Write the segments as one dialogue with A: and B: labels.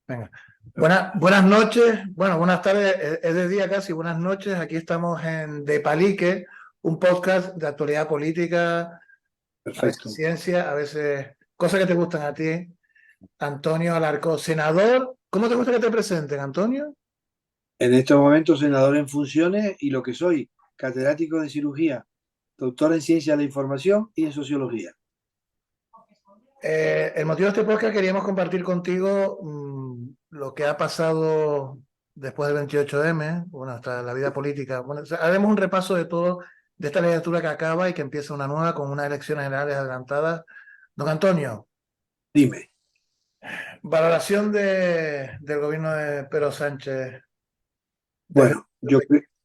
A: Venga. Buenas noches, bueno, buenas tardes, es de día casi, buenas noches. Aquí estamos en De Palique, un podcast de actualidad política, a veces
B: Perfecto.
A: ciencia, a veces cosas que te gustan a ti. Antonio Alarcó, senador. ¿Cómo te gusta que te presenten, Antonio?
B: En estos momentos, senador en funciones y lo que soy, catedrático de cirugía, doctor en ciencia de la información y en sociología.
A: El motivo de este podcast queríamos compartir contigo lo que ha pasado después del 28M, bueno, hasta la vida política. Bueno, o sea, haremos un repaso de todo, de esta legislatura que acaba y que empieza una nueva con unas elecciones generales adelantadas. Don Antonio,
B: Dime.
A: valoración del gobierno de Pedro Sánchez. Desde...
B: Bueno,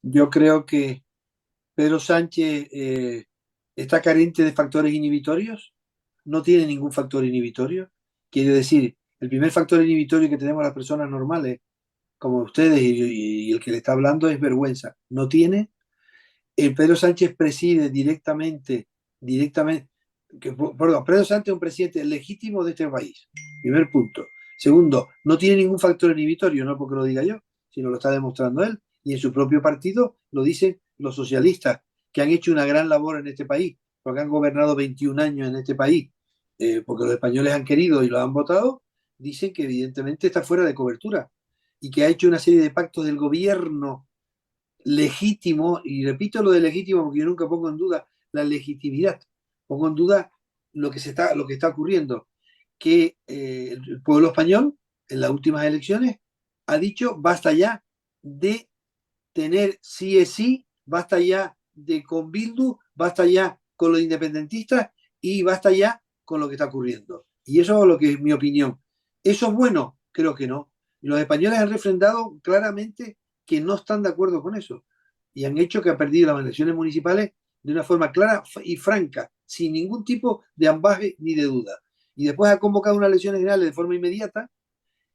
B: yo creo que Pedro Sánchez está carente de factores inhibitorios, no tiene ningún factor inhibitorio. Quiere decir, el primer factor inhibitorio que tenemos las personas normales, como ustedes y el que le está hablando, es vergüenza. No tiene. Pedro Sánchez preside directamente, perdón, Pedro Sánchez es un presidente legítimo de este país. Primer punto. Segundo, no tiene ningún factor inhibitorio, no porque lo diga yo, sino lo está demostrando él. Y en su propio partido lo dicen los socialistas, que han hecho una gran labor en este país, porque han gobernado 21 años en este país, porque los españoles han querido y lo han votado, dicen que evidentemente está fuera de cobertura y que ha hecho una serie de pactos del gobierno legítimo, y repito lo de legítimo porque yo nunca pongo en duda la legitimidad, pongo en duda lo que está ocurriendo, que el pueblo español en las últimas elecciones ha dicho basta ya de tener sí es sí, basta ya de con Bildu, basta ya con los independentistas y basta ya con lo que está ocurriendo. Y eso es lo que es mi opinión. ¿Eso es bueno? Creo que no. Los españoles han refrendado claramente que no están de acuerdo con eso y han hecho que ha perdido las elecciones municipales de una forma clara y franca, sin ningún tipo de ambaje ni de duda. Y después ha convocado unas elecciones generales de forma inmediata,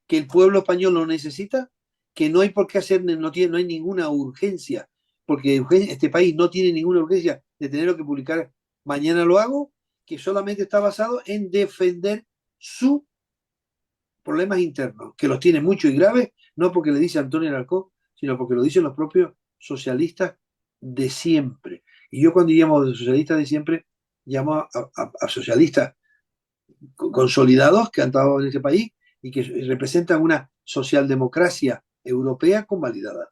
B: que el pueblo español lo necesita, que no hay por qué hacer, no hay ninguna urgencia, porque este país no tiene ninguna urgencia de tenerlo que publicar mañana lo hago, que solamente está basado en defender sus problemas internos, que los tiene muchos y graves, no porque le dice Antonio Alarcón, sino porque lo dicen los propios socialistas de siempre. Y yo cuando llamo de socialistas de siempre, llamo a socialistas consolidados que han estado en este país y que representan una socialdemocracia europea convalidada.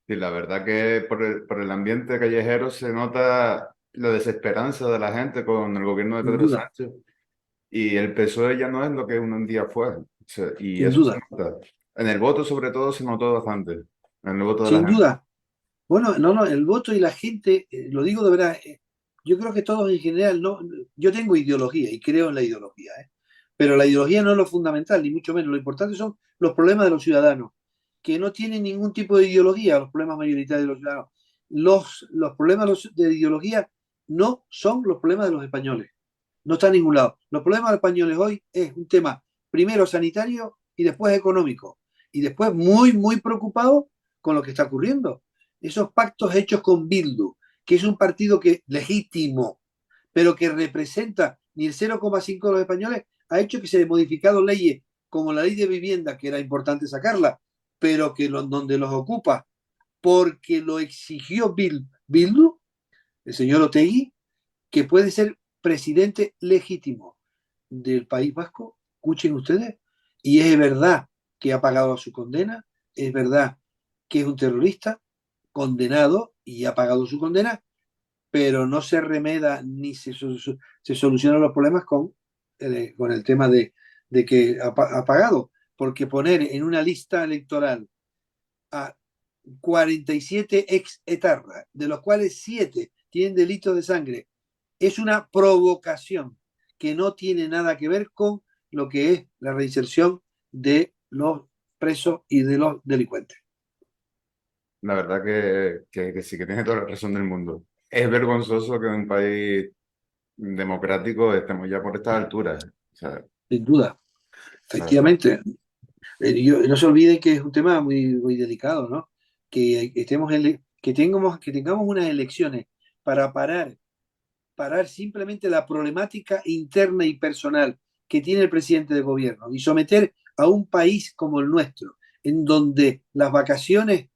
C: Sí, la verdad que por el ambiente callejero se nota la desesperanza de la gente con el gobierno de
B: Sin
C: Pedro
B: duda,
C: Sánchez y el PSOE ya no es lo que un día fue. Y
B: sin
C: eso se
B: duda,
C: nota. En el voto sobre todo se notó bastante, en el voto de la
B: sin
C: gente.
B: duda. Bueno, no, el voto y la gente, lo digo de verdad, yo creo que todos en general, no, yo tengo ideología y creo en la ideología, pero la ideología no es lo fundamental, ni mucho menos. Lo importante son los problemas de los ciudadanos, que no tienen ningún tipo de ideología, los problemas mayoritarios de los ciudadanos. Los problemas de ideología no son los problemas de los españoles, no está en ningún lado. Los problemas de los españoles hoy es un tema primero sanitario y después económico, y después muy, muy preocupado con lo que está ocurriendo. Esos pactos hechos con Bildu, que es un partido que legítimo, pero que representa ni el 0,5 de los españoles, ha hecho que se hayan modificado leyes como la ley de vivienda, que era importante sacarla, pero que donde los ocupa, porque lo exigió Bildu, el señor Otegi, que puede ser presidente legítimo del País Vasco, escuchen ustedes, y es verdad que ha pagado su condena, es verdad que es un terrorista condenado y ha pagado su condena, pero no se remeda ni se solucionan los problemas con el tema de que ha pagado, porque poner en una lista electoral a 47 ex etarras, de los cuales 7 tienen delitos de sangre, es una provocación que no tiene nada que ver con lo que es la reinserción de los presos y de los delincuentes.
C: La verdad que sí, que tiene toda la razón del mundo. Es vergonzoso que en un país democrático estemos ya por estas alturas. O sea,
B: Sin duda,
C: la verdad.
B: efectivamente. No se olvide que es un tema muy, muy delicado, ¿no? Que tengamos unas elecciones para parar simplemente la problemática interna y personal que tiene el presidente de gobierno y someter a un país como el nuestro, en donde las vacaciones,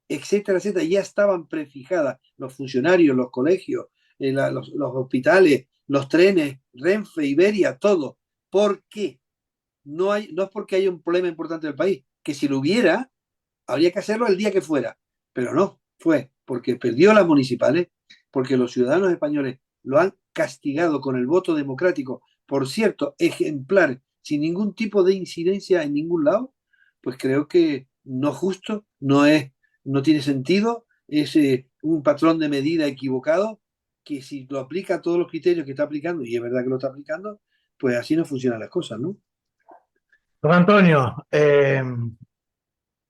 B: etcétera, etcétera, ya estaban prefijadas, los funcionarios, los colegios, los hospitales, los trenes, Renfe, Iberia, todo. ¿Por qué? No es porque haya un problema importante en el país, que si lo hubiera, habría que hacerlo el día que fuera, pero no, fue porque perdió las municipales, porque los ciudadanos españoles lo han castigado con el voto democrático, por cierto, ejemplar, sin ningún tipo de incidencia en ningún lado, pues creo que no es justo, no tiene sentido, es un patrón de medida equivocado, que si lo aplica a todos los criterios que está aplicando, y es verdad que lo está aplicando, pues así no funcionan las cosas, ¿no?
A: Don Antonio,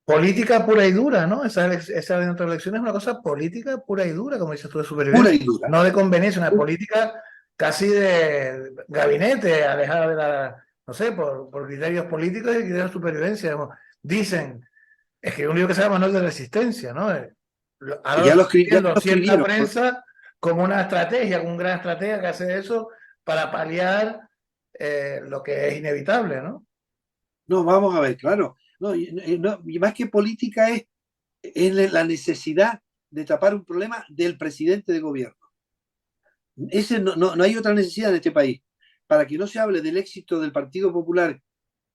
A: política pura y dura, ¿no? Esa de nuestra elección es una cosa política pura y dura, como dices tú, de
B: Pura
A: supervivencia,
B: y dura.
A: no de conveniencia, una política casi de gabinete, alejada de la, no sé, por criterios políticos y criterios de supervivencia. Digamos. Dicen, es que un libro que se llama Manual de Resistencia, ¿no? Ahora
B: Y
A: lo
B: ya
A: está
B: ya
A: viendo
B: lo
A: cierta
B: escribieron.
A: prensa como una estrategia, como un gran estratega que hace eso para paliar lo que es inevitable, ¿no?
B: No, vamos a ver, claro. No, y más que política es la necesidad de tapar un problema del presidente de gobierno. No hay otra necesidad en este país. Para que no se hable del éxito del Partido Popular,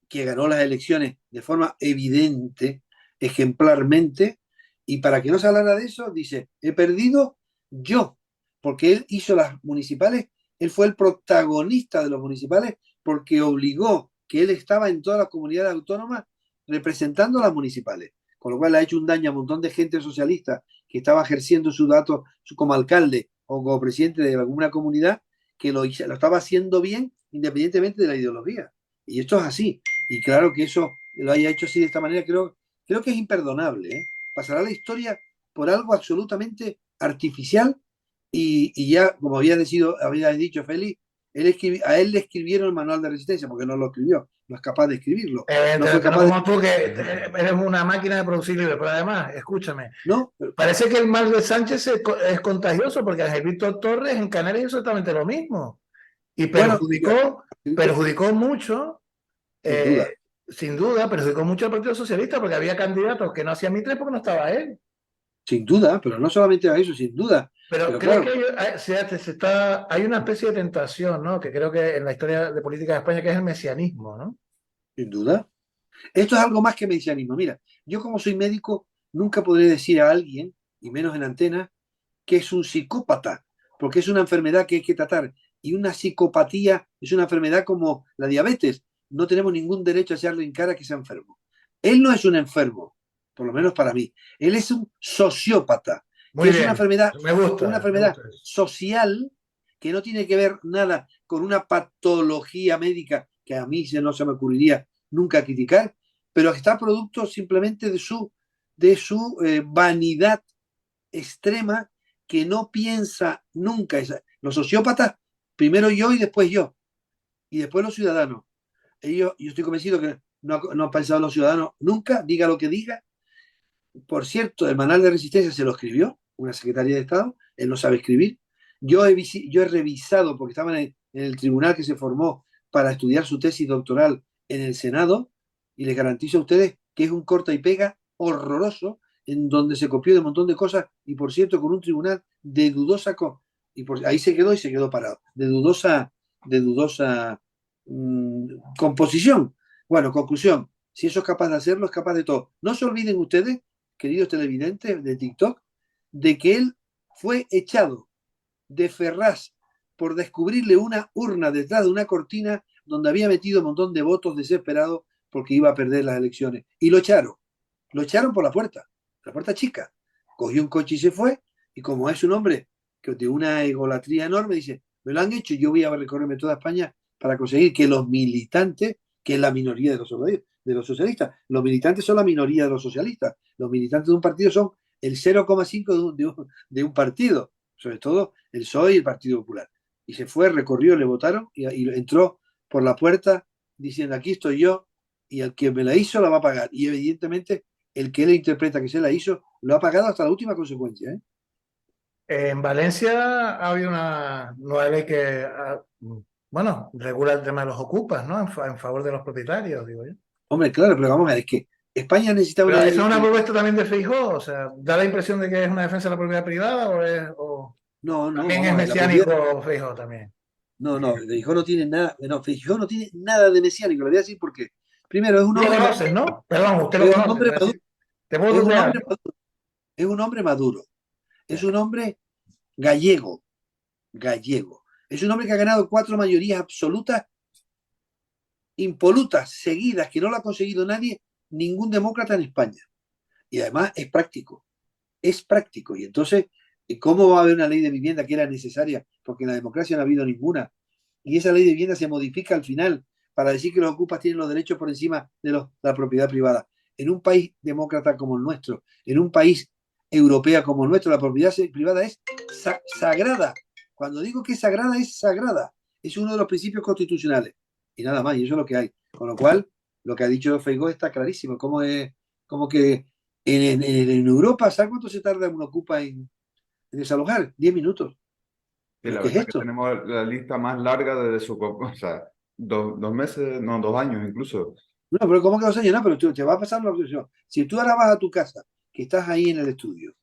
B: que ganó las elecciones de forma evidente, ejemplarmente, y para que no se hablara de eso, dice, he perdido yo, porque él hizo las municipales, él fue el protagonista de los municipales, porque obligó que él estaba en todas las comunidades autónomas representando a las municipales, con lo cual le ha hecho un daño a un montón de gente socialista que estaba ejerciendo su dato como alcalde o como presidente de alguna comunidad, que lo estaba haciendo bien independientemente de la ideología. Y esto es así. Y claro que eso lo haya hecho así de esta manera, creo que es imperdonable. ¿Eh? Pasará la historia por algo absolutamente artificial y ya, como había dicho Félix, a él le escribieron el manual de resistencia, porque no lo escribió, no es capaz de escribirlo. No fue
A: No
B: capaz de...
A: como tú, que eres una máquina de producir libros, pero además, escúchame,
B: No,
A: parece que el mal de Sánchez es contagioso, porque Ángel Víctor Torres en Canarias hizo exactamente lo mismo y
B: bueno,
A: perjudicó mucho,
B: sin
A: eh,
B: duda.
A: sin duda, perjudicó mucho al Partido Socialista, porque había candidatos que no hacían mitres porque no estaba él.
B: Sin duda, pero no solamente a eso, sin duda.
A: Pero
B: Pero
A: crees
B: claro,
A: que hay una especie de tentación, ¿no? Que creo que en la historia de política de España, que es el mesianismo, ¿no?
B: sin duda. Esto es algo más que mesianismo. Mira, yo como soy médico, nunca podré decir a alguien, y menos en antena, que es un psicópata, porque es una enfermedad que hay que tratar. Y una psicopatía es una enfermedad como la diabetes. No tenemos ningún derecho a echarle en cara que sea enfermo. Él no es un enfermo, por lo menos para mí. Él es un sociópata, que
A: Muy
B: es
A: bien,
B: una
A: me
B: enfermedad
A: gusta eso.
B: social que no tiene que ver nada con una patología médica que a mí no se me ocurriría nunca criticar, pero está producto simplemente de su vanidad extrema que no piensa nunca. Los sociópatas, primero yo y después yo, y después los ciudadanos. Yo estoy convencido que no han pensado los ciudadanos nunca, diga lo que diga. Por cierto, el manual de resistencia se lo escribió una secretaria de Estado, él no sabe escribir. Yo he revisado, porque estaba en el tribunal que se formó para estudiar su tesis doctoral en el Senado, y les garantizo a ustedes que es un corta y pega horroroso, en donde se copió de un montón de cosas, y por cierto, con un tribunal de dudosa, ahí se quedó y se quedó parado, de dudosa composición. Bueno, conclusión, si eso es capaz de hacerlo, es capaz de todo. No se olviden ustedes, queridos televidentes de TikTok, de que él fue echado de Ferraz por descubrirle una urna detrás de una cortina donde había metido un montón de votos desesperados porque iba a perder las elecciones. Y lo echaron. Lo echaron por la puerta chica. Cogió un coche y se fue. Y como es un hombre que de una egolatría enorme, dice, me lo han hecho, yo voy a recorrerme toda España para conseguir que los militantes, que es la minoría de los socialistas, los militantes son la minoría de los socialistas, los militantes de un partido son el 0,5 de un partido, sobre todo el PSOE y el Partido Popular. Y se fue, recorrió, le votaron y entró por la puerta diciendo, aquí estoy yo, y el que me la hizo la va a pagar. Y evidentemente el que él interpreta que se la hizo lo ha pagado hasta la última consecuencia. ¿Eh?
A: En Valencia ha habido una nueva ley que, bueno, regula el tema de los ocupas, ¿no? En favor de los propietarios, digo yo.
B: Hombre, claro, pero vamos a ver, es que España necesita
A: Pero
B: una
A: eso
B: ley
A: es una
B: de...
A: propuesta también de Feijóo, o sea, ¿da la impresión de que es una defensa de la propiedad privada o
B: No, no,
A: también es
B: vamos a ver, la propiedad...
A: mesiánico Feijóo también?
B: No, no, Feijóo no tiene nada, no, Feijóo no tiene nada de mesiánico, lo voy a decir porque, primero, es un
A: Tú lo
B: hombre,
A: conoces, ¿no? Perdón, usted lo
B: es un
A: conoce.
B: hombre maduro,
A: Te puedo
B: es un
A: tutear,
B: hombre
A: ¿no?
B: maduro, es un hombre maduro, es
A: Ya.
B: un hombre gallego, gallego. Es un hombre que ha ganado 4 mayorías absolutas, impolutas, seguidas, que no lo ha conseguido nadie, ningún demócrata en España. Y además es práctico, es práctico. Y entonces, ¿cómo va a haber una ley de vivienda que era necesaria? Porque en la democracia no ha habido ninguna. Y esa ley de vivienda se modifica al final para decir que los ocupas tienen los derechos por encima de la propiedad privada. En un país demócrata como el nuestro, en un país europeo como el nuestro, la propiedad privada es sagrada. Cuando digo que es sagrada, es sagrada. Es uno de los principios constitucionales. Y nada más, y eso es lo que hay. Con lo cual, lo que ha dicho Feijóo está clarísimo. Como que en Europa, ¿sabes cuánto se tarda un ocupa en desalojar? 10 minutos.
C: Sí,
B: ¿Pero
C: la
B: qué es
C: verdad que
B: esto?
C: tenemos la lista más larga desde o sea, 2 meses, no, 2 años incluso.
B: No, pero ¿cómo que 2 años? No, pero te va a pasar lo que yo. Si tú ahora vas a tu casa, que estás ahí en el estudio,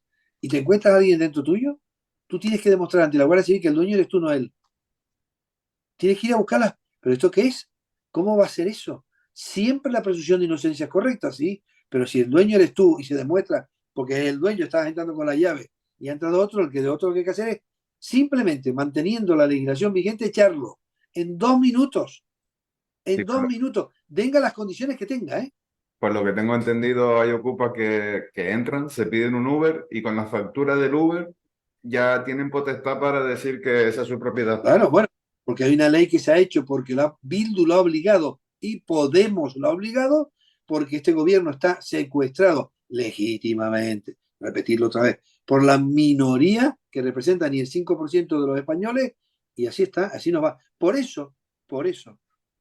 B: y te encuentras a alguien dentro tuyo, tú tienes que demostrar ante la Guardia Civil que el dueño eres tú, no él. Tienes que ir a buscarla. ¿Pero esto qué es? ¿Cómo va a ser eso? Siempre la presunción de inocencia es correcta, sí, pero si el dueño eres tú y se demuestra, porque el dueño está entrando con la llave y ha entrado otro, el que de otro lo que hay que hacer es simplemente manteniendo la legislación vigente, echarlo en 2 minutos.
C: Sí,
B: En 2 minutos. Tenga las condiciones que tenga, ¿eh?
C: por lo que tengo entendido, hay ocupas que entran, se piden un Uber y con la factura del Uber ya tienen potestad para decir que esa es su propiedad.
B: Claro, bueno, porque hay una ley que se ha hecho porque Bildu lo ha obligado y Podemos lo ha obligado porque este gobierno está secuestrado legítimamente, repetirlo otra vez, por la minoría que representa ni el 5% de los españoles y así está, así nos va. Por eso,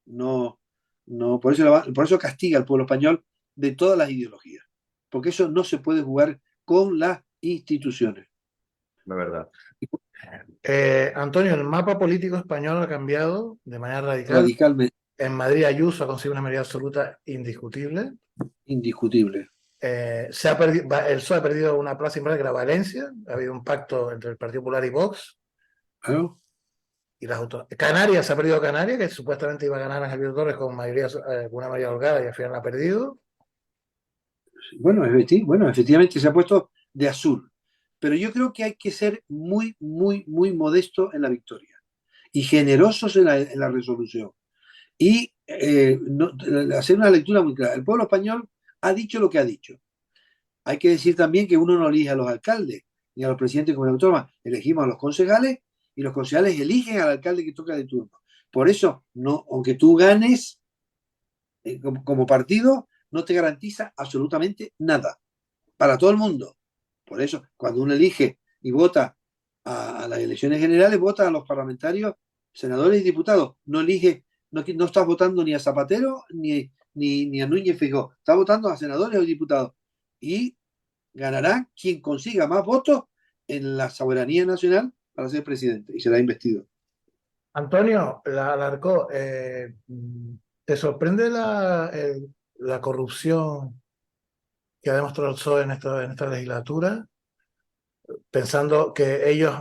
B: no, no, por eso castiga al pueblo español de todas las ideologías, porque eso no se puede jugar con las instituciones.
C: La verdad.
A: Antonio, el mapa político español ha cambiado de manera radical.
B: Radicalmente
A: En Madrid Ayuso ha conseguido una mayoría absoluta indiscutible.
B: indiscutible.
A: El PSOE ha perdido una plaza importante que era Valencia. Ha habido un pacto entre el Partido Popular y Vox.
B: ¿Claro?
A: Y Canarias ha perdido Canarias, que supuestamente iba a ganar a Javier Torres con una mayoría holgada y al final ha perdido.
B: Bueno, bueno, efectivamente se ha puesto de azul. Pero yo creo que hay que ser muy, muy, muy modesto en la victoria y generosos en la resolución. Y hacer una lectura muy clara. El pueblo español ha dicho lo que ha dicho. Hay que decir también que uno no elige a los alcaldes ni a los presidentes de comunidades autónomas. Elegimos a los concejales y los concejales eligen al alcalde que toca de turno. Por eso, no, aunque tú ganes como partido, no te garantiza absolutamente nada para todo el mundo. Por eso, cuando uno elige y vota a las elecciones generales, vota a los parlamentarios, senadores y diputados. No elige, no estás votando ni a Zapatero ni a Núñez Feijóo. Estás votando a senadores o diputados. Y ganará quien consiga más votos en la soberanía nacional para ser presidente y será investido.
A: Antonio, Alarcó, ¿te sorprende la corrupción que ha demostrado el PSOE en esta legislatura? Pensando que ellos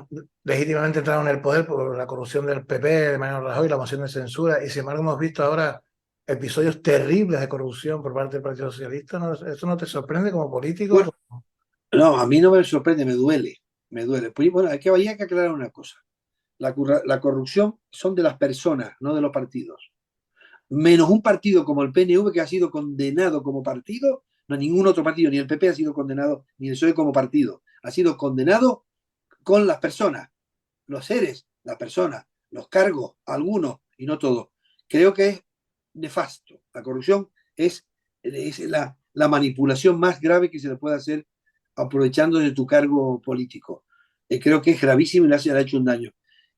A: legítimamente entraron en el poder por la corrupción del PP, de Mariano Rajoy, la moción de censura, y sin embargo hemos visto ahora episodios terribles de corrupción por parte del Partido Socialista. ¿No? ¿Eso no te sorprende como
B: Bueno,
A: político?
B: no, a mí no me sorprende, me duele, me duele. Pues, bueno, hay que aclarar una cosa. La corrupción son de las personas, no de los partidos. Menos un partido como el PNV que ha sido condenado como partido, no ningún otro partido, ni el PP ha sido condenado, ni el PSOE como partido. Ha sido condenado con las personas, los seres, las personas, los cargos, algunos y no todos. Creo que es nefasto. La corrupción es la manipulación más grave que se le puede hacer aprovechando de tu cargo político. Creo que es gravísimo y le ha hecho un daño.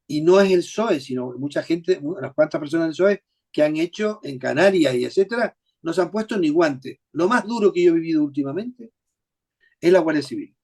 B: Y no es el PSOE, sino mucha gente, unas cuantas personas del PSOE que han hecho en Canarias y etcétera, no se han puesto ni guantes. Lo más duro que yo he vivido últimamente es la Guardia Civil,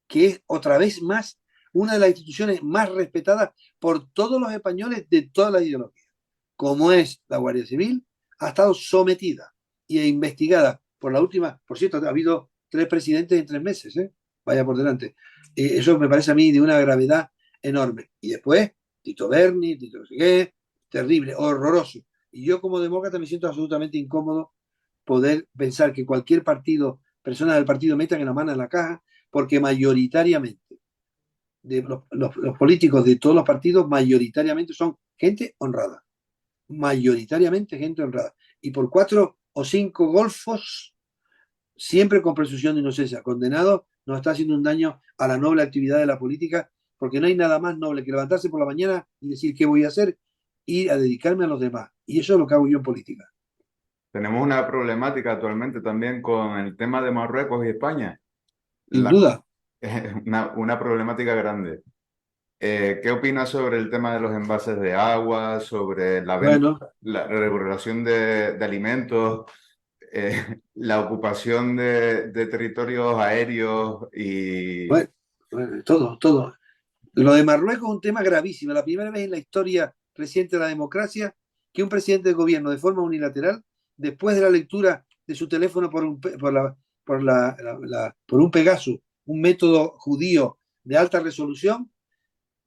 B: que es otra vez más una de las instituciones más respetadas por todos los españoles de todas las ideologías. Como es la Guardia Civil, ha estado sometida y investigada por la última, por cierto, ha habido 3 presidentes en 3 meses, ¿eh? Vaya por delante. Eso me parece a mí de una gravedad enorme. Y después, Tito Berni, Tito no sé qué, terrible, horroroso. Y yo como demócrata me siento absolutamente incómodo poder pensar que cualquier partido, personas del partido metan la mano en la caja, porque mayoritariamente los políticos de todos los partidos mayoritariamente son gente honrada. Mayoritariamente gente honrada. Y por 4 o 5 golfos, siempre con presunción de inocencia, condenado, nos está haciendo un daño a la noble actividad de la política, porque no hay nada más noble que levantarse por la mañana y decir qué voy a hacer y a dedicarme a los demás. Y eso es lo que hago yo en política.
C: Tenemos una problemática actualmente también con el tema de Marruecos y España.
B: Sin duda.
C: Una problemática grande. ¿Qué opinas sobre el tema de los envases de agua, sobre la
B: Bueno,
C: la regulación de alimentos, la ocupación de territorios aéreos y
B: bueno, todo. Lo de Marruecos es un tema gravísimo. La primera vez en la historia reciente de la democracia que un presidente de gobierno, de forma unilateral, después de la lectura de su teléfono por un Pegasus, un método judío de alta resolución,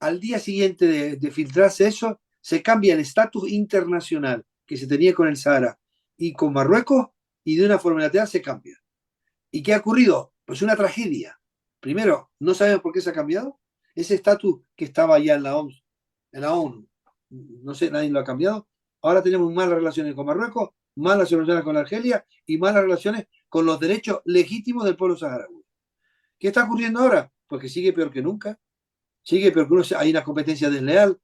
B: al día siguiente de filtrarse eso, se cambia el estatus internacional que se tenía con el Sahara y con Marruecos, y de una forma unilateral se cambia. ¿Y qué ha ocurrido? Pues una tragedia. Primero, no sabemos por qué se ha cambiado. Ese estatus que estaba ya en la OMS, en la ONU, no sé, nadie lo ha cambiado. Ahora tenemos malas relaciones con Marruecos, malas relaciones con Argelia y malas relaciones con los derechos legítimos del pueblo saharaui. ¿Qué está ocurriendo ahora? Pues que sigue peor que nunca. Sigue peor que nunca. Hay una competencia desleal,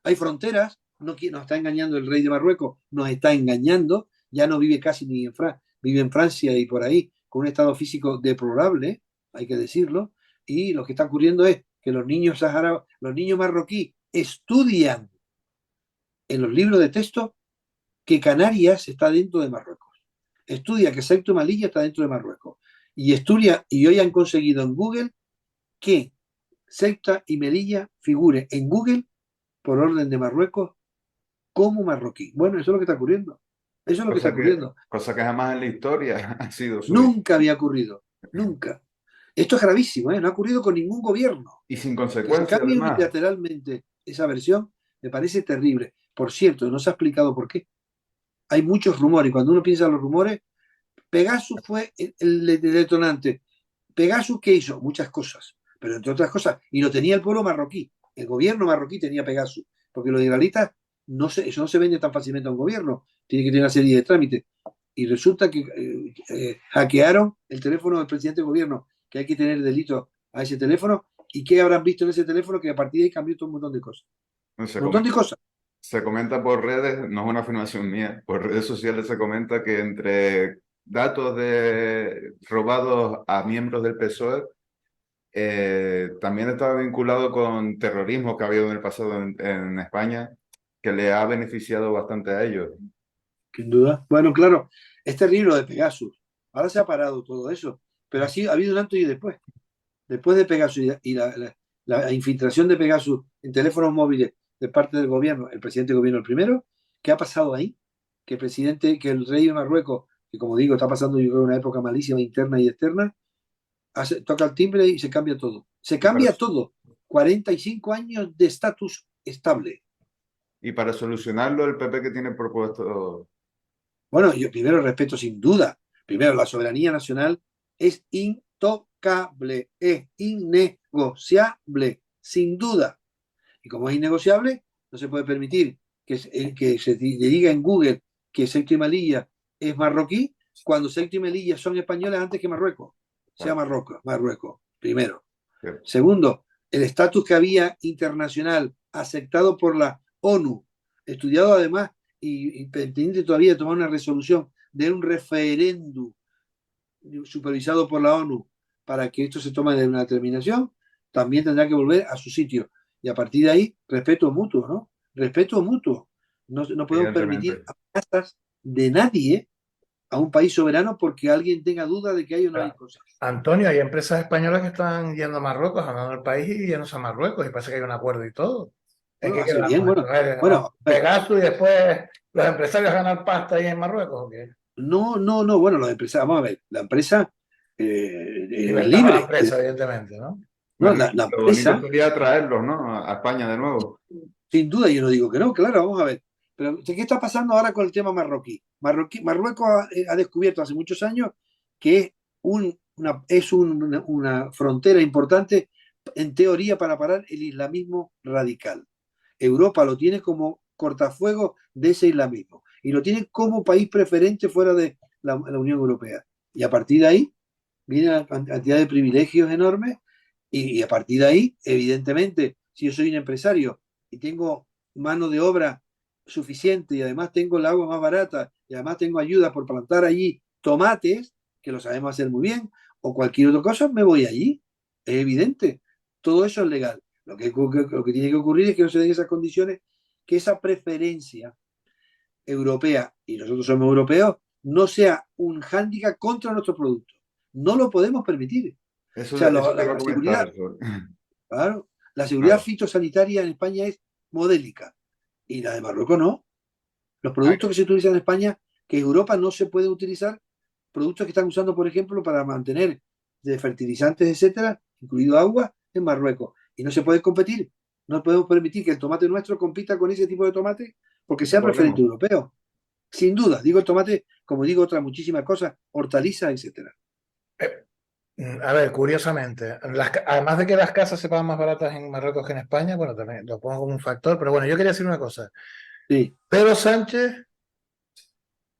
B: hay fronteras. Nos está engañando el rey de Marruecos, nos está engañando. Ya no vive casi ni en Francia, vive en Francia y por ahí, con un estado físico deplorable, hay que decirlo. Y lo que está ocurriendo es que los niños marroquíes estudian en los libros de texto que Canarias está dentro de Marruecos. Estudia que Ceuta y Melilla está dentro de Marruecos. Y hoy han conseguido en Google que Ceuta y Melilla figure en Google por orden de Marruecos como marroquí. Bueno, eso es lo que está ocurriendo. Eso es lo que está ocurriendo.
C: Cosa que jamás en la historia ha sido
B: Nunca había ocurrido. Nunca. Esto es gravísimo, ¿eh? No ha ocurrido con ningún gobierno.
C: Y sin
B: Que se
C: consecuencias,
B: cambie
C: además.
B: unilateralmente esa versión me parece terrible. Por cierto, no se ha explicado por qué. Hay muchos rumores y cuando uno piensa en los rumores, Pegasus fue el detonante. Pegasus, ¿qué hizo? Muchas cosas, pero entre otras cosas, y lo tenía el pueblo marroquí. El gobierno marroquí tenía Pegasus, porque los israelitas, eso no se vende tan fácilmente a un gobierno, tiene que tener una serie de trámites. Y resulta que hackearon el teléfono del presidente del gobierno, que hay que tener delito a ese teléfono, y qué habrán visto en ese teléfono que a partir de ahí cambió todo un montón de cosas. Un montón de cosas.
C: Se comenta por redes, no es una afirmación mía, por redes sociales se comenta que entre datos robados a miembros del PSOE, también estaba vinculado con terrorismo que ha habido en el pasado en España, que le ha beneficiado bastante a ellos.
B: Sin duda. Bueno, claro, es terrible lo de Pegasus. Ahora se ha parado todo eso, pero así ha habido un antes y después. Después de Pegasus y la infiltración de Pegasus en teléfonos móviles de parte del gobierno, el presidente del gobierno el primero, ¿qué ha pasado ahí? Que el rey de Marruecos, que como digo, está pasando yo creo una época malísima interna y externa, toca el timbre y se cambia todo. Se cambia todo. 45 años de estatus estable.
C: Y para solucionarlo, el PP que tiene propuesto.
B: Bueno, yo primero respeto sin duda. Primero, la soberanía nacional es intocable, es innegociable, sin duda. Y como es innegociable, no se puede permitir que se le diga en Google que Ceuta y Melilla es marroquí, cuando Ceuta y Melilla son españoles antes que Marruecos. Sea Marruecos, primero. Sí. Segundo, el estatus que había internacional aceptado por la ONU, estudiado además y pendiente todavía de tomar una resolución de un referéndum supervisado por la ONU para que esto se tome de una determinación, también tendrá que volver a su sitio. Y a partir de ahí, respeto mutuo, ¿no? Respeto mutuo. No podemos permitir amenazas de nadie a un país soberano porque alguien tenga duda de que hay o no hay cosas.
A: Antonio, hay empresas españolas que están yendo a Marruecos, abandonando el país y yéndose a Marruecos, y parece que hay un acuerdo y todo.
B: Bueno,
A: Pegasus y después los empresarios ganan pasta ahí en Marruecos, ¿o qué?
B: No, bueno, los empresarios, vamos a ver, la empresa es
A: Libertad para la
B: libre.
A: empresa, evidentemente, ¿no?
B: No,
C: Bueno,
B: la
C: lo bonito
B: empresa,
C: sería traerlos, ¿no? A España de nuevo.
B: sin duda, yo no digo que no, claro, vamos a ver. Pero, ¿qué está pasando ahora con el tema marroquí? Marruecos ha descubierto hace muchos años que es, una frontera importante, en teoría, para parar el islamismo radical. Europa lo tiene como cortafuegos de ese islamismo y lo tiene como país preferente fuera de la Unión Europea. Y a partir de ahí viene una cantidad de privilegios enormes y a partir de ahí, evidentemente, si yo soy un empresario y tengo mano de obra suficiente y además tengo el agua más barata y además tengo ayuda por plantar allí tomates, que lo sabemos hacer muy bien, o cualquier otra cosa, me voy allí. Es evidente. Todo eso es legal. Lo que tiene que ocurrir es que no se den esas condiciones, que esa preferencia europea, y nosotros somos europeos, no sea un hándicap contra nuestro producto. No lo podemos permitir. O sea,
C: Eso te iba a comentar.
B: seguridad, claro, la seguridad
C: Claro.
B: fitosanitaria en España es modélica y la de Marruecos no. Los
C: Ay,
B: productos que se utilizan en España, que en Europa no se pueden utilizar, productos que están usando, por ejemplo, para mantener de fertilizantes, etcétera, incluido agua, en Marruecos. Y no se puede competir. No podemos permitir que el tomate nuestro compita con ese tipo de tomate porque
C: no
B: sea preferente
C: podemos.
B: europeo. Sin duda, digo el tomate, como digo otras muchísimas cosas, hortalizas, etcétera.
A: A ver, curiosamente, además de que las casas se pagan más baratas en Marruecos que en España, bueno, también lo pongo como un factor, pero bueno, yo quería decir una cosa.
B: Sí,
A: Pedro Sánchez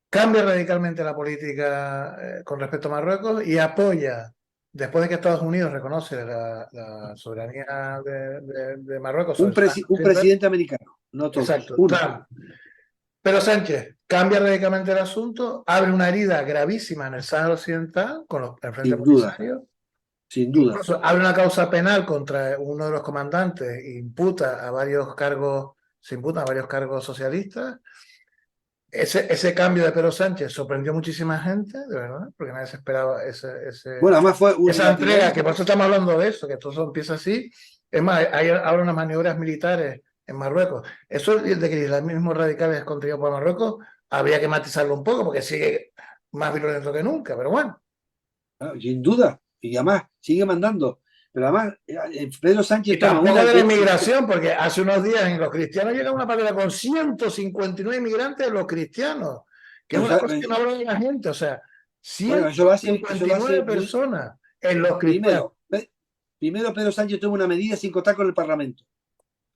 A: cambia radicalmente la política con respecto a Marruecos y apoya, después de que Estados Unidos reconoce la soberanía de Marruecos sobre su
B: un
A: occidental.
B: presidente americano, no todos,
A: Exacto,
B: uno,
A: Trump. Pero Sánchez cambia radicalmente el asunto, abre una herida gravísima en el Sáhara Occidental con el Frente
B: sin duda,
A: Polisario.
B: sin duda.
A: Incluso abre una causa penal contra uno de los comandantes e imputa a varios cargos, se imputan a varios cargos socialistas. Ese cambio de Pedro Sánchez sorprendió a muchísima gente, de verdad, porque nadie se esperaba
B: Bueno, además fue
A: esa entrega, que
B: unilateral.
A: por eso estamos hablando de eso, que todo eso empieza así. Es más, hay ahora unas maniobras militares en Marruecos. Eso de que el islamismo radical es controlado por Marruecos, habría que matizarlo un poco, porque sigue más violento que nunca, pero bueno.
B: Claro, sin duda, y además sigue mandando. Pero además, Pedro
A: Y
B: Sánchez toma
A: tampoco
B: una
A: de la
B: decisión.
A: inmigración, porque hace unos días en los cristianos llega una patera con 159 inmigrantes de los cristianos, que es una cosa que no habla de la gente, o sea,
B: Bueno, eso lo
A: 159
B: hace muy.
A: personas en los cristianos.
B: Primero Pedro Sánchez toma una medida sin contar con el Parlamento,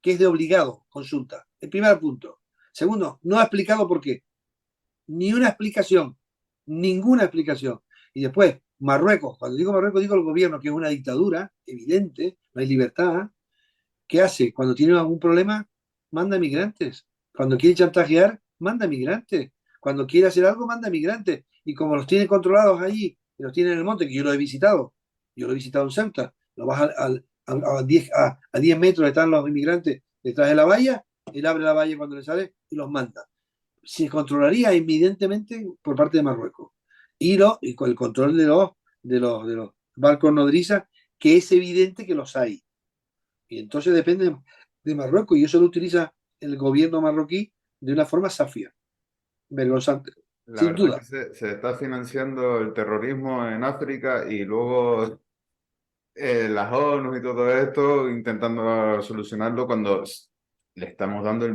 B: que es de obligado consulta. El primer punto. Segundo, no ha explicado por qué. Ni una explicación. Ninguna explicación. Y después, Marruecos. Cuando digo Marruecos, digo el gobierno, que es una dictadura evidente, no hay libertad. ¿Qué hace? Cuando tiene algún problema, manda migrantes. Cuando quiere chantajear, manda migrantes. Cuando quiere hacer algo, manda migrantes. Y como los tiene controlados allí, y los tiene en el monte, que yo lo he visitado en Ceuta, lo vas a 10 metros están los inmigrantes detrás de la valla, él abre la valla cuando le sale y los manda. Se controlaría evidentemente por parte de Marruecos. Y con el control de los barcos nodrizas, que es evidente que los hay. Y entonces depende de Marruecos y eso lo utiliza el gobierno marroquí de una forma safia, vergonzante,
C: La
B: sin
C: verdad es que
B: duda.
C: se está financiando el terrorismo en África y luego las ONU y todo esto intentando solucionarlo cuando le estamos dando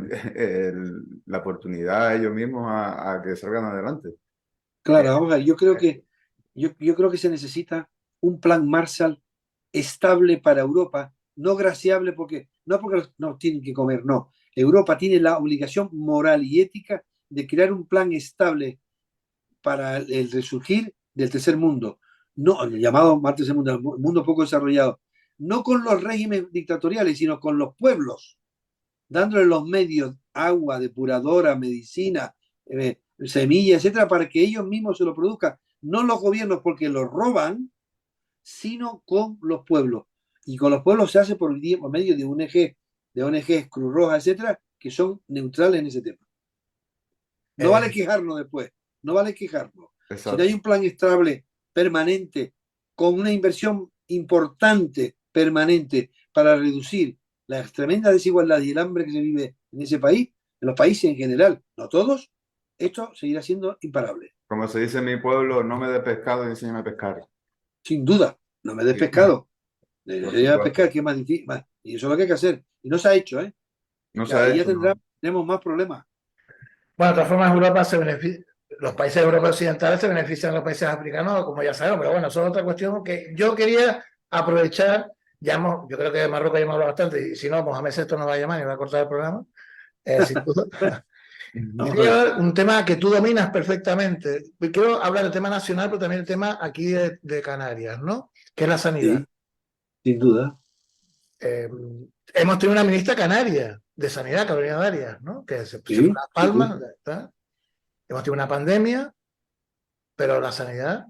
C: la oportunidad a ellos mismos a que salgan adelante.
B: Claro,
C: Eh,
B: vamos a ver, yo creo que se necesita un plan Marshall estable para Europa, no graciable porque no tienen que comer, no. Europa tiene la obligación moral y ética de crear un plan estable para el resurgir del tercer mundo, no el llamado tercer mundo, el mundo poco desarrollado, no con los regímenes dictatoriales, sino con los pueblos, dándole los medios, agua, depuradora, medicina, semillas, etcétera, para que ellos mismos se lo produzcan, no los gobiernos porque los roban, sino con los pueblos. Y con los pueblos se hace por medio de ONGs, Cruz Roja, etcétera, que son neutrales en ese tema. No vale
A: Eh,
B: quejarnos después, no vale quejarnos. Si no hay
C: exacto.
B: un plan estable, permanente, con una inversión importante, permanente, para reducir la tremenda desigualdad y el hambre que se vive en ese país, en los países en general, no todos, esto seguirá siendo imparable.
C: Como se dice en mi pueblo, no me dé pescado y enséñame a pescar.
B: Sin duda, no me des
C: Sí,
B: pescado.
C: por
B: Debería
C: supuesto.
B: pescar, que es más difícil. Y eso es lo que hay que hacer. Y no se ha hecho, ¿eh?
C: No
B: Que
C: se ha
B: ahí ya
C: hecho, ¿no?
B: tenemos más problemas.
A: Bueno, de todas formas, Europa los países europeos occidentales se benefician de los países africanos, como ya sabemos, pero bueno, eso es otra cuestión que yo quería aprovechar. Yo creo que de Marruecos ya hemos hablado bastante, y si no, Mohamed esto nos va a llamar y va a cortar el programa. Sin duda. Yo
B: Vamos a
A: quería
B: ver.
A: hablar un tema que tú dominas perfectamente. Quiero hablar del tema nacional, pero también el tema aquí de Canarias, ¿no? Que es la sanidad.
B: Sí, sin duda.
A: Eh, Hemos tenido una ministra canaria de Sanidad, Carolina Darias, ¿no? Que se fue
B: Sí,
A: a Las
B: sí, sí.
A: Palmas, ya está. Hemos tenido una pandemia, pero la sanidad,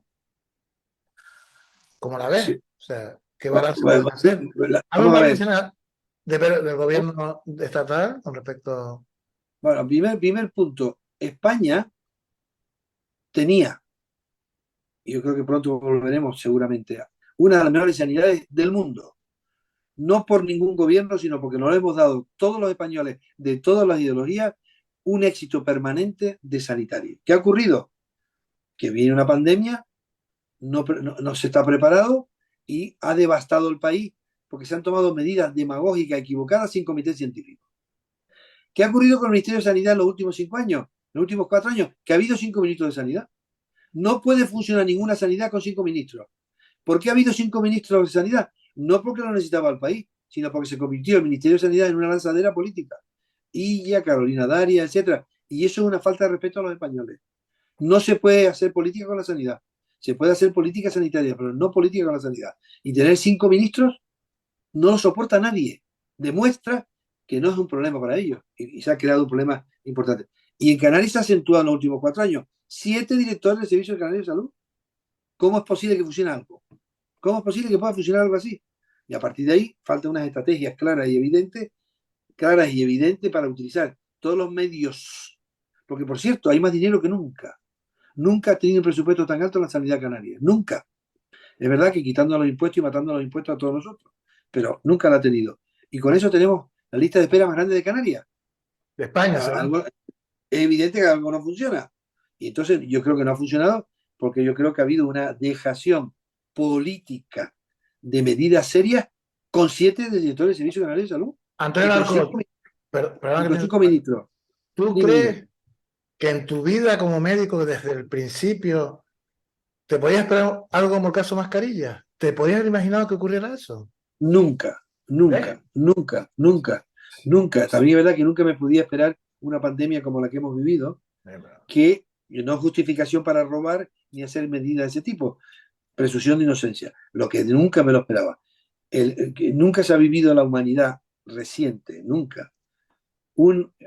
A: ¿cómo la ves?
B: Sí.
A: O sea, ¿qué balance
B: Bueno,
A: puedes hacer? Habla un
B: vamos a
A: balance
B: ver.
A: del gobierno estatal con respecto.
B: Bueno, primer punto. España tenía, y yo creo que pronto volveremos seguramente, una de las mejores sanidades del mundo. No por ningún gobierno, sino porque nos hemos dado todos los españoles de todas las ideologías un éxito permanente de sanitario. ¿Qué ha ocurrido? Que viene una pandemia, no se está preparado y ha devastado el país porque se han tomado medidas demagógicas equivocadas sin comité científico. ¿Qué ha ocurrido con el Ministerio de Sanidad en los últimos 5 años? En los últimos 4 años, que ha habido 5 ministros de sanidad. No puede funcionar ninguna sanidad con 5 ministros. ¿Por qué ha habido 5 ministros de sanidad? No porque lo necesitaba el país, sino porque se convirtió el Ministerio de Sanidad en una lanzadera política. Illa, Carolina Daria, etcétera. Y eso es una falta de respeto a los españoles. No se puede hacer política con la sanidad. Se puede hacer política sanitaria, pero no política con la sanidad. Y tener 5 ministros no lo soporta nadie. Demuestra que no es un problema para ellos. Y se ha creado un problema importante. Y en Canarias se ha acentuado en los últimos 4 años. 7 directores del Servicio de Canarias de Salud. ¿Cómo es posible que funcione algo? ¿Cómo es posible que pueda funcionar algo así? Y a partir de ahí faltan unas estrategias claras y evidentes para utilizar todos los medios. Porque, por cierto, hay más dinero que nunca. Nunca ha tenido un presupuesto tan alto en la sanidad canaria. Nunca. Es verdad que quitando los impuestos y matando los impuestos a todos nosotros. Pero nunca la ha tenido. Y con eso tenemos la lista de espera más grande de Canarias.
A: De España,
B: Es evidente que algo no funciona. Y entonces yo creo que no ha funcionado porque yo creo que ha habido una dejación política de medidas serias con 7 directores de Servicio Canario de Salud
A: Antonio
B: y con
A: Larco,
B: 5,
A: perdón
B: y
A: que
B: con
A: te
B: 5 ministros.
A: ¿tú
B: Dime, dime.
A: crees que en tu vida como médico desde el principio te podías esperar algo como el caso Mascarilla? ¿Te podías haber imaginado que ocurriera eso?
B: Nunca, nunca, nunca, nunca, nunca. También es verdad que nunca me podía esperar una pandemia como la que hemos vivido, que no es justificación para robar ni hacer medidas de ese tipo. Presunción de inocencia. Lo que nunca me lo esperaba. Que nunca se ha vivido en la humanidad reciente, nunca.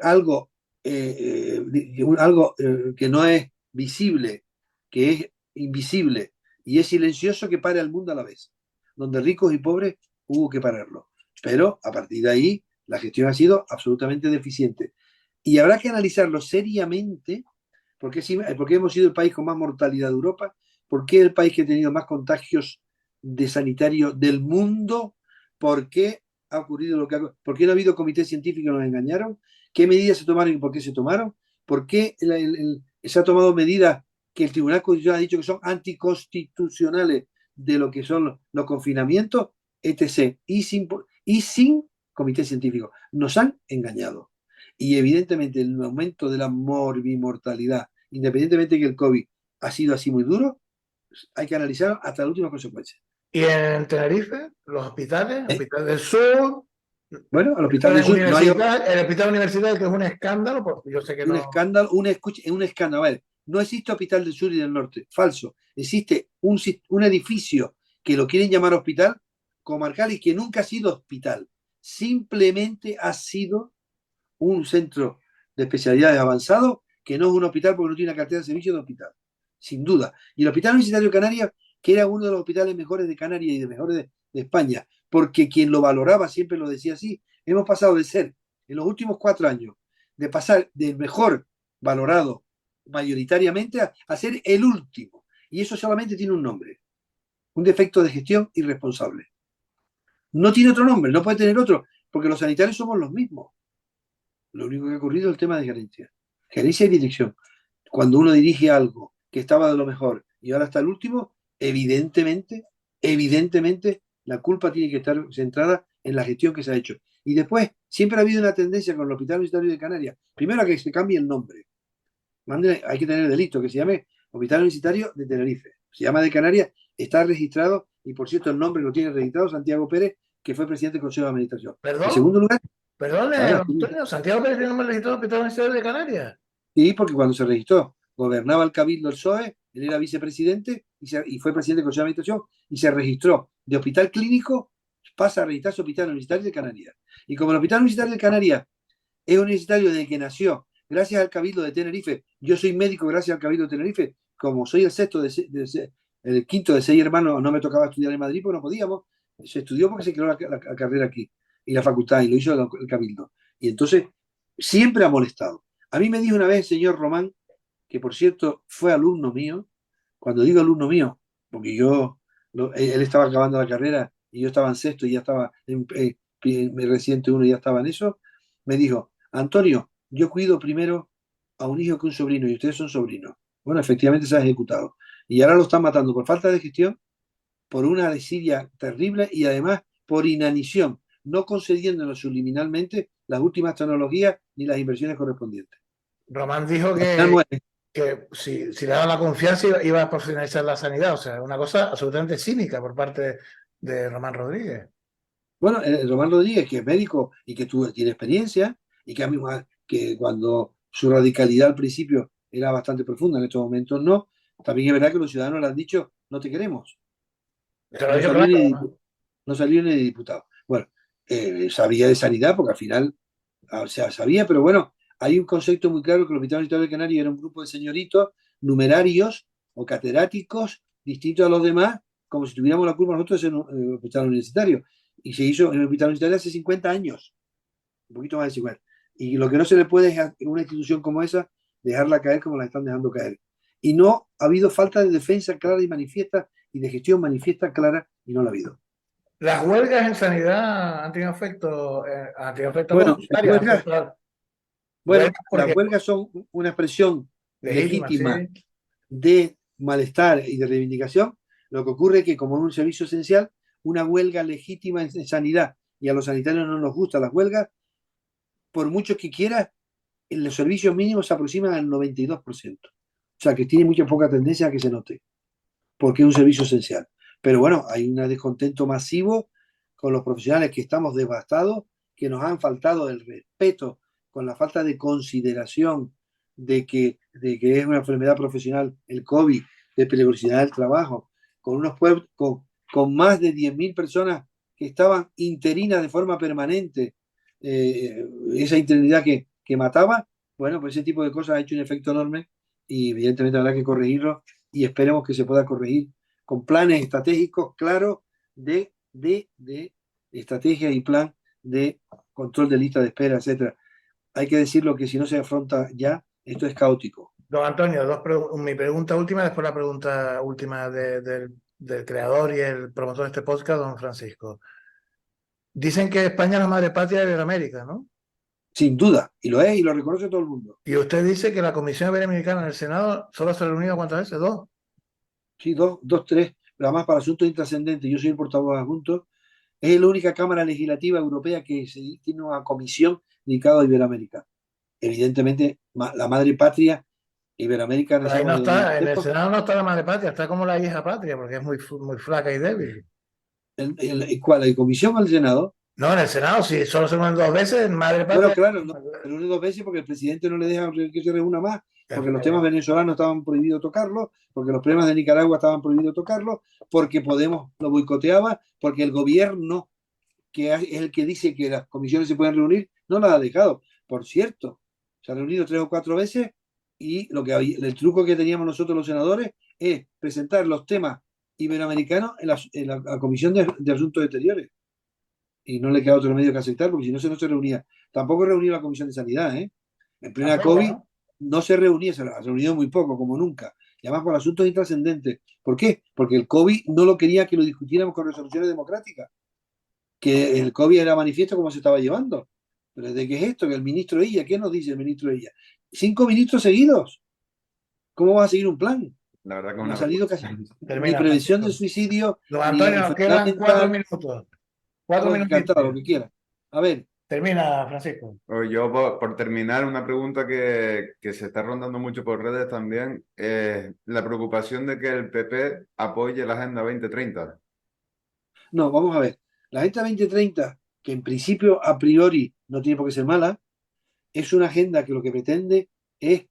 B: Algo que no es visible, que es invisible y es silencioso, que pare al mundo a la vez. Donde ricos y pobres hubo que pararlo. Pero a partir de ahí la gestión ha sido absolutamente deficiente. Y habrá que analizarlo seriamente, porque hemos sido el país con más mortalidad de Europa, porque el país que ha tenido más contagios de sanitario del mundo, por qué ha ocurrido lo que ha ocurrido, por qué no ha habido comités científicos que nos engañaron, qué medidas se tomaron y por qué se tomaron, por qué se ha tomado medidas que el Tribunal Constitucional ha dicho que son anticonstitucionales de lo que son los confinamientos, etc. Y sin comité científico. Nos han engañado. Y evidentemente el aumento de la morbimortalidad, independientemente de que el COVID ha sido así muy duro, hay que analizarlo hasta la última consecuencia.
A: Y en Tenerife, los hospitales, Hospital del Sur,
B: Bueno, al Hospital del Sur no hay
A: el hospital universitario, que es un escándalo, porque yo sé que
B: un escándalo, un escándalo. A ver, no existe Hospital del Sur y del Norte, falso. Existe un edificio que lo quieren llamar hospital comarcal y que nunca ha sido hospital. Simplemente ha sido un centro de especialidades avanzado que no es un hospital porque no tiene una cartera de servicio de hospital, sin duda. Y el Hospital Universitario de Canarias, que era uno de los hospitales mejores de Canarias y de mejores de España, porque quien lo valoraba siempre lo decía así, hemos pasado de ser, en los últimos 4 años, de pasar del mejor valorado mayoritariamente a ser el último. Y eso solamente tiene un nombre, un defecto de gestión irresponsable. No tiene otro nombre, no puede tener otro, porque los sanitarios somos los mismos. Lo único que ha ocurrido es el tema de gerencia. Gerencia y dirección. cuando uno dirige algo que estaba de lo mejor y ahora está el último, evidentemente, la culpa tiene que estar centrada en la gestión que se ha hecho. Y después, siempre ha habido una tendencia con el Hospital Universitario de Canarias, primero a que se cambie el nombre. Hay que tener el delito, que se llame Hospital Universitario de Tenerife. Se llama de Canarias, está registrado, y por cierto el nombre lo tiene registrado Santiago Pérez, que fue presidente del Consejo de Administración. En
A: ¿Perdón?
B: segundo lugar,
A: Perdón,
B: claro,
A: Antonio, Santiago Pérez tiene nombre registrado del Hospital Universitario de Canarias.
B: sí, porque cuando se registró, gobernaba el Cabildo el PSOE, él era vicepresidente y fue presidente del Consejo de Administración y se registró de hospital clínico, pasa a registrarse Hospital Universitario de Canarias. Y como el Hospital Universitario de Canarias es universitario desde que nació, gracias al Cabildo de Tenerife, yo soy médico gracias al Cabildo de Tenerife, como soy el sexto el quinto de 6 hermanos, no me tocaba estudiar en Madrid porque no podíamos, se estudió porque se creó la carrera aquí y la facultad y lo hizo el Cabildo. Y entonces siempre ha molestado. A mí me dijo una vez el señor Román, que por cierto fue alumno mío, cuando digo alumno mío, porque él estaba acabando la carrera y yo estaba en sexto y ya estaba en reciente uno y ya estaba en eso, me dijo, Antonio, yo cuido primero a un hijo que un sobrino y ustedes son sobrinos. Bueno, efectivamente se ha ejecutado. Y ahora lo están matando por falta de gestión, por una desidia terrible y además por inanición, no concediéndonos subliminalmente las últimas tecnologías ni las inversiones correspondientes.
A: Román dijo que si le daban la confianza iba a profesionalizar la sanidad. O sea, una cosa absolutamente cínica por parte de Román Rodríguez.
B: Bueno, Román Rodríguez, que es médico y que tiene experiencia, y que cuando su radicalidad al principio era bastante profunda, en estos momentos no, también es verdad que los ciudadanos le han dicho, no te queremos.
A: Te lo digo claro.
B: No salió ni de diputado. Bueno, sabía de sanidad porque al final, o sea, sabía, pero bueno, hay un concepto muy claro que el Hospital Universitario de Canarias era un grupo de señoritos numerarios o catedráticos distintos a los demás, como si tuviéramos la culpa nosotros en el hospital universitario. Y se hizo en el hospital universitario hace 50 años, un poquito más de 50. Y lo que no se le puede es a una institución como esa dejarla caer como la están dejando caer. Y no ha habido falta de defensa clara y manifiesta y de gestión manifiesta clara y no la ha habido.
A: Las huelgas en sanidad han tenido efecto
B: Bueno, las
A: porque
B: huelgas son una expresión legítima
A: sí.
B: de malestar y de reivindicación. Lo que ocurre es que como en un servicio esencial, una huelga legítima en sanidad, y a los sanitarios no nos gustan las huelgas, por mucho que quiera, en los servicios mínimos se aproximan al 92%. O sea, que tiene mucha poca tendencia a que se note, porque es un servicio esencial. Pero bueno, hay un descontento masivo con los profesionales que estamos devastados, que nos han faltado el respeto, con la falta de consideración de que es una enfermedad profesional el COVID, de peligrosidad del trabajo, con unos pueblos, con más de 10.000 personas que estaban interinas de forma permanente, esa interinidad que mataba, bueno, pues ese tipo de cosas ha hecho un efecto enorme y evidentemente habrá que corregirlo y esperemos que se pueda corregir con planes estratégicos claros de estrategia y plan de control de lista de espera, etcétera. Hay que decirlo que si no se afronta ya, esto es caótico.
A: Don Antonio, mi pregunta última, después la pregunta última del creador y el promotor de este podcast, don Francisco. Dicen que España es la madre patria de Iberoamérica, ¿no?
B: Sin duda, y lo es y lo reconoce todo el mundo.
A: Y usted dice que la Comisión Iberoamericana en el Senado solo se ha reunido ¿cuántas veces? ¿Dos?
B: Sí, dos, tres, pero además para asuntos intrascendentes, yo soy el portavoz adjunto, es la única Cámara Legislativa Europea que tiene una comisión dedicada a Iberoamérica. Evidentemente, la madre patria Iberoamérica.
A: Pero ahí no está, en el Senado no está la madre patria, está como la hija patria, porque es muy flaca y débil.
B: ¿Cuál? ¿La comisión o el Senado?
A: No, en el Senado sí, solo se reúnen dos veces, madre patria.
B: Bueno, claro, no, se reúne dos veces porque el presidente no le deja que se reúna más, porque los temas venezolanos estaban prohibidos tocarlos, porque los problemas de Nicaragua estaban prohibidos tocarlos, porque Podemos lo boicoteaba, porque el gobierno, que es el que dice que las comisiones se pueden reunir, no las ha dejado. Por cierto, se ha reunido 3 o 4 veces y el truco que teníamos nosotros los senadores es presentar los temas iberoamericanos en la Comisión de Asuntos Exteriores. Y no le queda otro medio que aceptar, porque si no se reunía. Tampoco reunía la Comisión de Sanidad, ¿eh? En plena COVID no se reunía, se ha reunido muy poco, como nunca. Y además por asuntos intrascendentes. ¿Por qué? Porque el COVID no lo quería que lo discutiéramos con resoluciones democráticas. Que el COVID era manifiesto cómo se estaba llevando. Pero ¿de qué es esto? Que el ministro Illa, ¿qué nos dice el ministro Illa? 5 ministros seguidos. ¿Cómo vas a seguir un plan?
C: La verdad que
B: No
C: una
B: ha salido casi ni
A: Termina,
B: prevención del
A: Francisco.
B: suicidio,
A: Don
B: ni
A: Antonio, nos
B: enfermedad
A: quedan 4
B: mental.
A: minutos. 4
B: Encantado, lo
A: minutitos.
B: que quiera. A ver,
A: Termina, Francisco.
C: O yo, por terminar, una pregunta que se está rondando mucho por redes también, la preocupación de que el PP apoye la Agenda 2030.
B: no, vamos a ver. La Agenda 2030, que en principio a priori no tiene por qué ser mala, es una agenda que lo que pretende es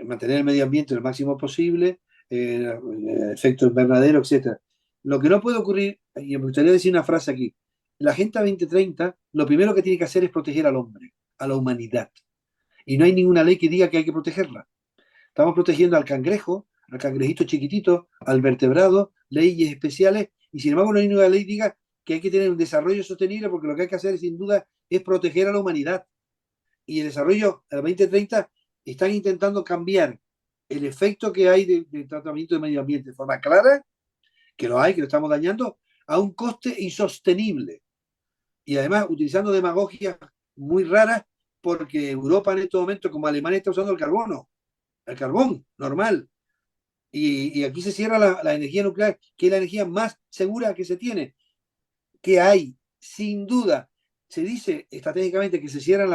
B: mantener el medio ambiente lo máximo posible, efecto invernadero, etcétera. Lo que no puede ocurrir, y me gustaría decir una frase aquí, la Agenda 2030 lo primero que tiene que hacer es proteger al hombre, a la humanidad. Y no hay ninguna ley que diga que hay que protegerla. Estamos protegiendo al cangrejo, al cangrejito chiquitito, al vertebrado, leyes especiales, y sin embargo no hay ninguna ley que diga que hay que tener un desarrollo sostenible, porque lo que hay que hacer sin duda es proteger a la humanidad. Y el desarrollo al 2030 están intentando cambiar el efecto que hay de tratamiento del medio ambiente de forma clara, que lo hay, que lo estamos dañando, a un coste insostenible. Y además utilizando demagogias muy raras, porque Europa en este momento, como Alemania, está usando el carbón normal. Y aquí se cierra la energía nuclear, que es la energía más segura que se tiene, que hay, sin duda. Se dice estratégicamente que se cierran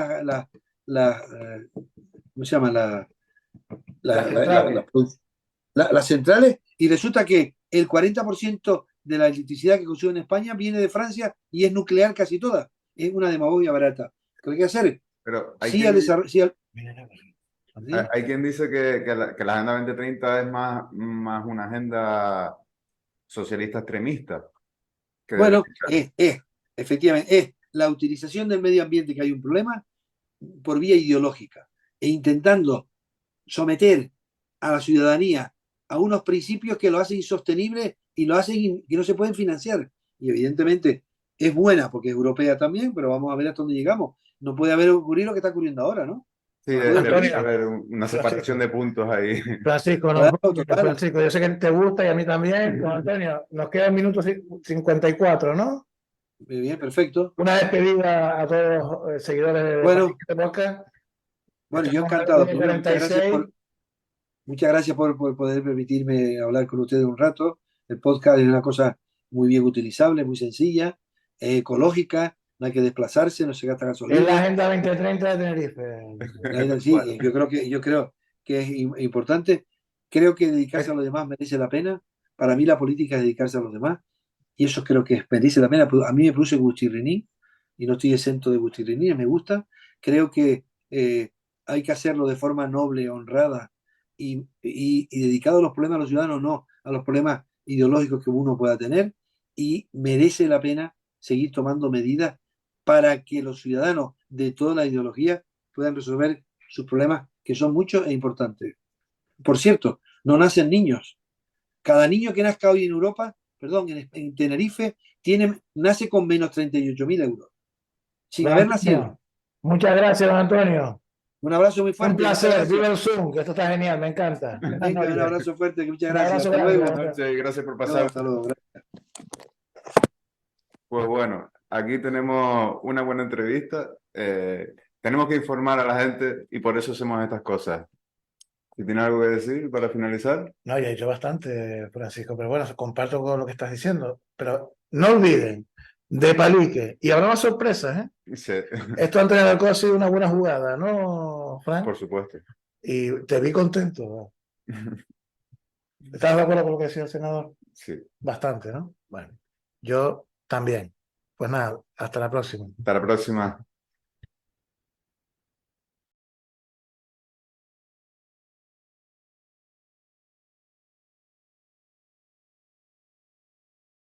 B: ¿cómo se llama? Las centrales, y resulta que el 40% de la electricidad que consume en España viene de Francia y es nuclear casi toda. Es una demagogia barata. ¿Qué hay que hacer?
C: Pero hay
B: Sí al
C: quien,
B: desarrollo. Sí
C: hay quien dice que la Agenda 2030 es más una agenda socialista extremista que de
B: Bueno,
C: derecha.
B: efectivamente, es la utilización del medio ambiente que hay un problema por vía ideológica e intentando someter a la ciudadanía a unos principios que lo hacen insostenible y lo hacen que no se pueden financiar. Y evidentemente es buena porque es europea también, pero vamos a ver hasta dónde llegamos. No puede haber ocurrido lo que está ocurriendo ahora, ¿no?
C: Sí,
B: No puede
C: debería
B: ocurrir.
A: Antonio,
C: haber una separación
A: Francisco.
C: de puntos ahí.
A: Francisco,
B: Claro, total.
A: Francisco, yo sé que te gusta y a mí también. Don Antonio, nos queda el minuto 54, ¿no?
B: Muy bien, perfecto.
A: Una despedida a todos los seguidores de
B: Bueno,
A: Patrick Boca.
B: bueno, yo
A: Estamos en
B: encantado.
A: el
B: Primero, muchas gracias
A: 46.
B: muchas gracias por poder permitirme hablar con ustedes un rato. El podcast es una cosa muy bien utilizable, muy sencilla, ecológica, no hay que desplazarse, no se gasta
A: Es la
B: gasolina.
A: Agenda 2030 de Tenerife.
B: Sí,
C: Bueno,
B: yo creo que es importante. Creo que dedicarse a los demás merece la pena. Para mí la política es dedicarse a los demás y eso creo que merece la pena. A mí me produce gustirriní y no estoy exento de gustirriní, me gusta. Creo que hay que hacerlo de forma noble, honrada y dedicado a los problemas de los ciudadanos, no a los problemas ideológicos que uno pueda tener, y merece la pena seguir tomando medidas para que los ciudadanos de toda la ideología puedan resolver sus problemas, que son muchos e importantes. Por cierto, no nacen niños. Cada niño que nazca hoy en Europa, perdón, en Tenerife, nace con menos 38.000 euros, sin
A: Don
B: haber nacido.
A: Antonio, muchas gracias, don Antonio.
B: Un abrazo muy
A: Un
B: fuerte, muchas
A: placer.
B: gracias.
A: Viva el Zoom, que esto está genial, me encanta. Buenas
B: Venga, un
A: noches.
B: abrazo fuerte, muchas
A: Un
B: gracias.
A: abrazo
B: Hasta
A: grande.
B: luego.
C: buenas noches y gracias por
B: No,
C: pasar.
B: hasta luego.
C: Pues bueno, aquí tenemos una buena entrevista. Tenemos que informar a la gente y por eso hacemos estas cosas. ¿Si tiene algo que decir para finalizar?
A: No, ya he dicho bastante, Francisco, pero bueno, comparto con lo que estás diciendo. Pero no olviden, de palique, y habrá más sorpresas, ¿eh?
C: Sí,
A: Esto antes de Alcoa ha sido una buena jugada, ¿no, Frank?
C: por supuesto.
A: Y te vi contento, ¿no? ¿Estás de acuerdo con lo que decía el senador?
C: Sí.
A: Bastante, ¿no? Bueno, yo también. Pues nada, hasta la próxima.
C: Hasta la próxima.